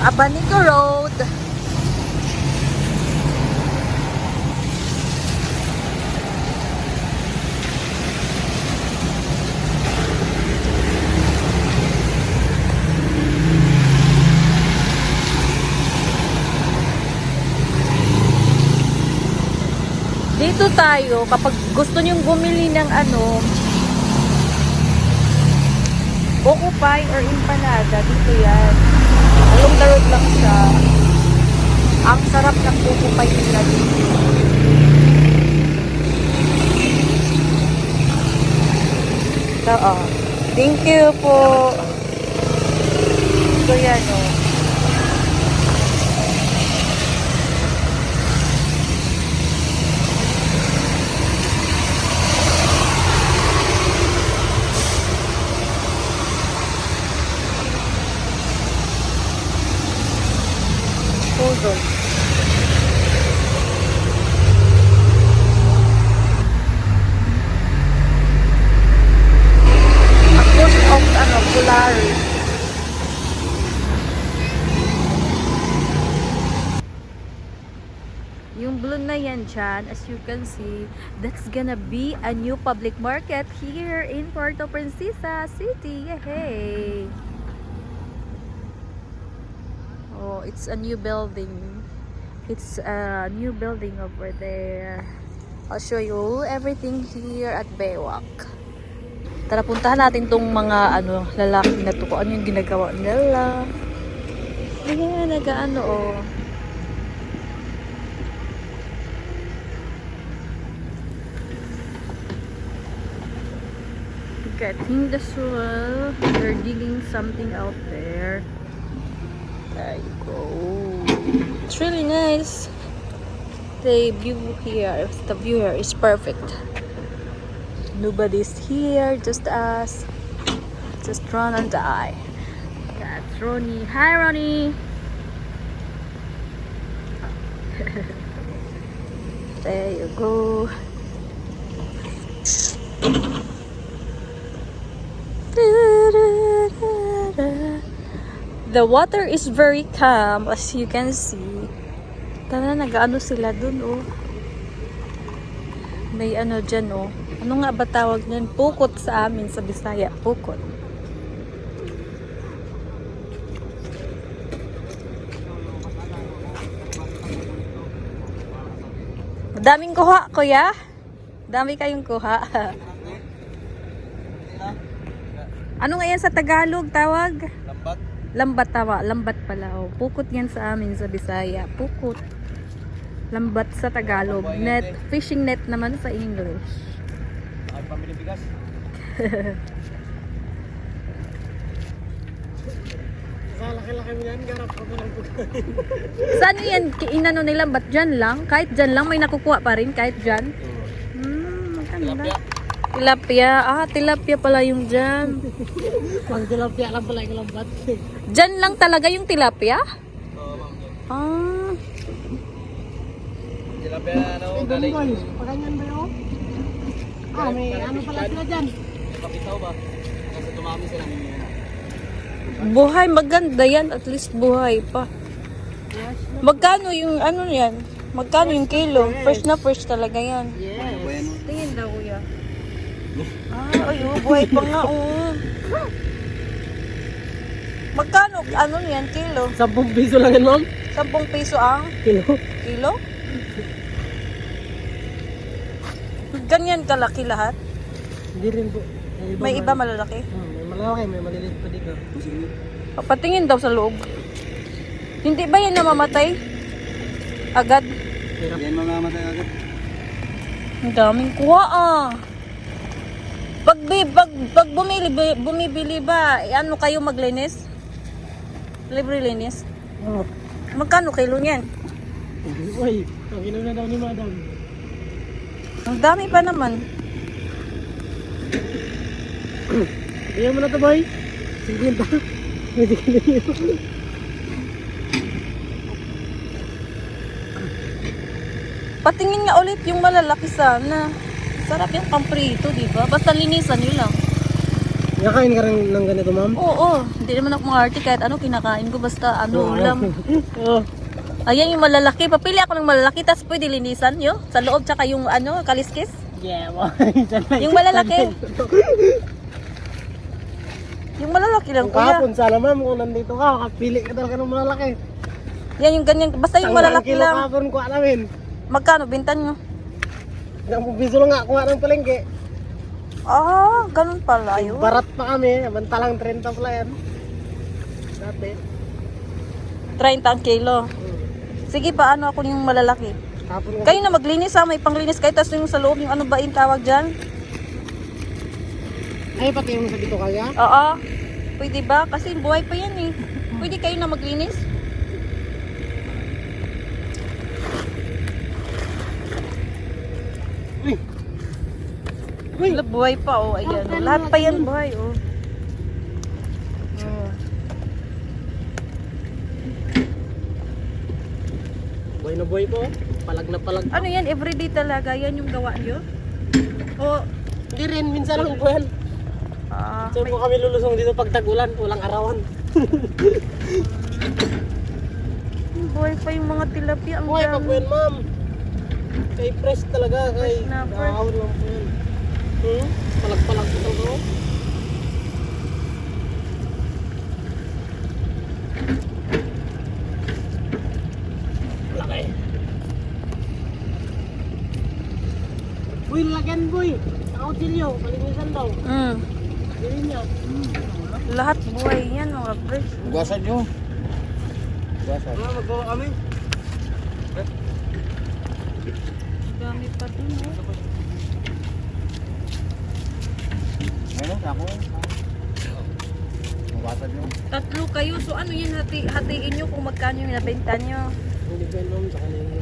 Abanico Road. Dito tayo, kapag gusto nyong bumili ng buko pie or empanada, dito yan. Along the road lang siya. Ang sarap ng buko pie nila dito. Oo. Thank you po. So yan o. Hold on. A push of Polaris. Yung blue na yan dyan, as you can see, that's gonna be a new public market here in Puerto Princesa City. Yay! Oh, it's a new building. It's a new building over there. I'll show you everything here at Baywalk. Tara, puntahan natin tong mga lalaki na to. Kung ano yung ginagawa nila. Ayan, nag-ano oh. Getting the soil. They're digging something out there. There you go. It's really nice. The view here is perfect. Nobody's here, just us. Just Ron and I. That's Ronnie. Hi, Ronnie. There you go. The water is very calm, as you can see. Tara, nag-ano sila dun, oh. May dyan, oh. Ano nga ba tawag niyan? Pukot sa amin, sa Bisaya. Pukot. Madaming kuha, kuya. Dami kayong kuha. Ano nga yan sa Tagalog tawag? Lambat. Lambat tawa, lambat pala. Oh. Pukot yan sa amin sa Bisaya. Pukot. Lambat sa Tagalog. Net, fishing net naman sa English. Ay, pamili bigas. Laki-laki mo yan, garap ko lang po. Saan yan? Inano nila, ba't dyan lang? Kahit dyan lang, may nakukuha pa rin, kahit dyan. Maganda. Tilapia. Ah, tilapia pala yung dyan. Pag tilapia lang pala yung lambat. Dyan lang talaga yung tilapia? Oo, ma'am. Ah. Tilapia galing. Paganyan ba yun? Ah, may ano pala sila dyan? Kapitaw ba? Kasi tumami sila ninyo. Buhay, maganda yan. At least buhay pa. Magkano yung yan? Magkano yung kilo? Fresh na fresh talaga yan. Yes. Tingin daw, kuya. Ah, ayo, buhay pa nga, oh. Magkano, yan, kilo? 10 piso lang yan, ma'am. 10 piso ang Kilo. kilo? Ganyan kalaki lahat? Hindi rin po. May iba malalaki? May malaki, may maliliit pa dito. Patingin daw sa loob. Hindi ba yan namamatay? Agad? Yan mga matay agad. Ang daming kuha, ah. Pag bumibili ba, ano kayo maglinis? Libre linis? Oo. Magkano kilo niyan? Uy, ang inom na daw ni madam. Ang dami pa naman. Iyan mo na ito, boy. Sige ba? Pwede ka na yun. Patingin nga ulit yung malalaki sana. Sarap yung pamprito, di ba? Basta linisan nyo lang. Nakain ka rin ng ganito, ma'am? Oo, hindi naman ako mga kahit ano kinakain ko basta ano ulam. Oo. Ayan yung malalaki. Papili ako ng malalaki tapos pwede linisan nyo sa loob tsaka yung ano, kaliskis. Yeah, boy. Yung malalaki. Yung malalaki lang kuya. Kahapon sana, ma'am, kung nandito ka, kapili ka talaga ng malalaki. Yan yung ganyan. Basta yung malalaki kilo lang. kahapon ko namin. Magkano bintan nyo? Ang piso lang nga kuha ng palengke. Ah, ganun pala yun. Barat pa kami, bantalang 30 pala yan. Dati. 30 ang kilo. Sige, paano ako yung malalaki? Kahapon nga. Kayo na maglinis ha, may panglinis kayo. Tapos yung sa loob, yung ano ba yung tawag dyan? Ay, pati yung sa dito kaya? Oo. Pwede ba? Kasi buhay pa yan eh. Pwede kayo na maglinis? Uy! Uy! Wala, buhay pa oh. Ayan. Oh. Lahat pa yan buhay oh. Oh. Buhay na buhay po. Palag na palag. Ano yan? Everyday talaga? Yan yung gawa nyo? O, Hindi rin, minsan lang po yan. So may, po kami lulusong dito pag tag-ulan, walang arawan. buhay pa yung mga tilapia. Ang Buhay pa dami. po yan, ma'am. Kay fresh talaga, kay Fresh na, fresh. nakakawin lang po yan. Palag-palag po talaga. Oh. Laki. Boy, lagyan boy. Ang autilyo, palinisan daw. Dili niya. Lahat buhay yan mga fresh. Ugasan nyo. Ugasan. Magbawa kami. Dami pa dun oh. Ngayon, ako. Ugasan nyo. Tatlo kayo. So ano yan? Hatiin nyo kung magkano yung nabenta nyo. Hindi ko alam sa kanila.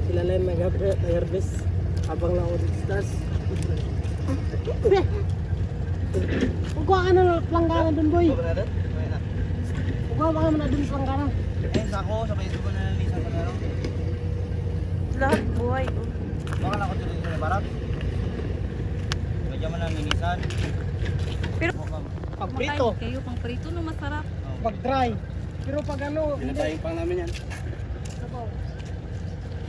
Sila lang nag-harvest habang lang ako dito sa taas. Huwag ka na planggana dun, boy. Huwag ka na dun planggana. Eh, sako, sabay ito ko na nalisan pa na lang. Lahat buhay oh. Baka lang ako tuloy sa barat. Medyo man ang linisan. Pero Pag prito, kumakain kayo pang prito no masarap. pag dry. Pero pag ano, hindi. Pinatayang pang namin yan. Sabaw.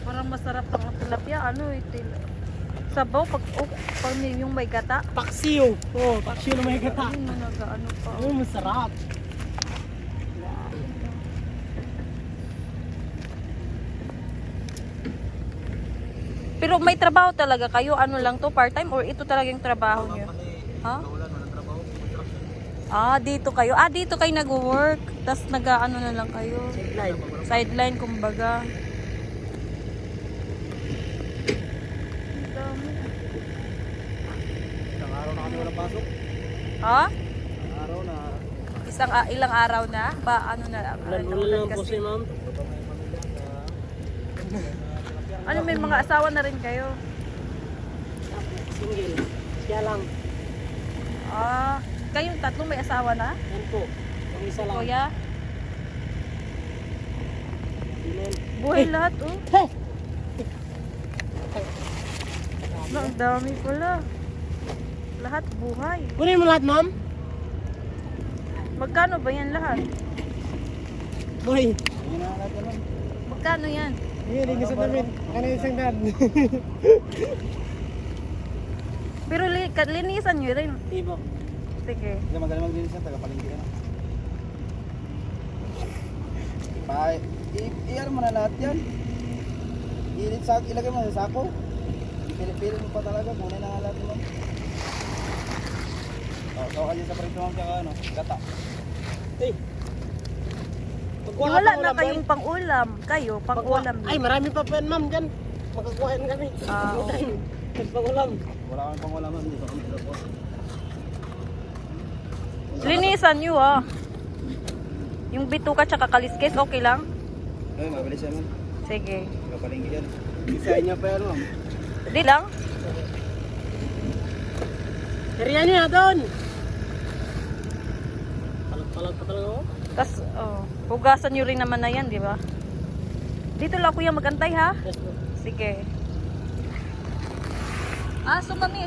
Parang masarap ang tilapia. Ano itil. Sabaw pag yung may gata. Paksiw. Oo, paksiw na may gata. Ayun mo nag-ano pa. Ayun, masarap. Pero may trabaho talaga kayo. Ano lang to? Part-time or ito talaga yung trabaho nyo? Ha? Wala na ng trabaho. Ah, dito kayo. Ah, dito kayo nag-work. Tapos nag-ano na lang kayo. Sideline. Sideline, kumbaga. Ang dami. Isang araw na kami walang pasok. Ha? Isang araw na. Ilang araw na? Ba, ano na lang? Ulan lang po si ma'am. Ano, may mga asawa na rin kayo? Single. Siya lang. Ah, kayong tatlo may asawa na? Yan po. Ang isa lang. Kuya? Amen. Buhay lahat, oh. Hey! Ang dami pala. Lahat buhay. Kunin mo lahat, ma'am. Magkano ba yan lahat? Boy. Hindi na natin lang. Magkano yan? Hindi, hindi gusto namin. Kanina isang daan. Pero linisan nyo rin. Ibo. Sige. Hindi madali maglinis yan. Taga-palingki ka na. I-ar mo na lahat yan. Ilagay mo sa sako. Ipilipili mo pa talaga. Kunin na nga lahat mo. Tawa ka dyan sa prito mo tsaka ano. Gata. Hey. Wala na kayong pang-ulam. Kayo, pang-ulam. Ay, marami pa po yan, ma'am, dyan. Magkakuhain kami. Ah, okay. Pag-ulam. Wala kami pang walaman. Dito kami tapos. Linisan nyo, ah. Yung bituka tsaka kaliskis, okay lang? Ay, mabilis yan man. Sige. Taga-palingki yan. Isahin niya pa yan ma'am. Di lang? Kariyan niya doon. Palag-palag pa talaga ako. Tapos, oh, hugasan nyo rin naman na yan, di ba? Dito lang kuya magantay, ha? Yes, po. Sige. Ah, so mga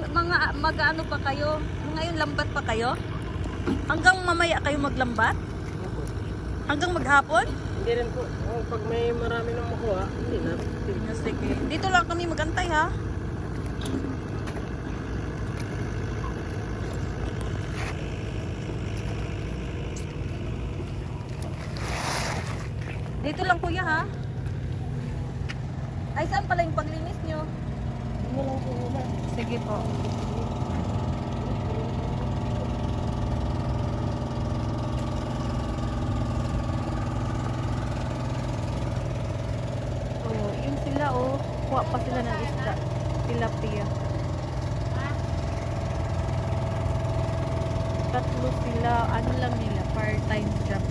mag-ano pa kayo? Ngayon lambat pa kayo? Hanggang mamaya kayo maglambat? Hanggang maghapon? Hindi rin po. Pag may marami nang makuha, hindi na. Sige. Dito lang kami magantay ha. Dito lang kuya ha. Ay saan pala yung paglinis nyo? Ano lang po muna. Sige po. Oh, yun sila oh. Kuha pa sila ng isda. Tilapia. Tatlo sila. Ano lang nila. Part-time job.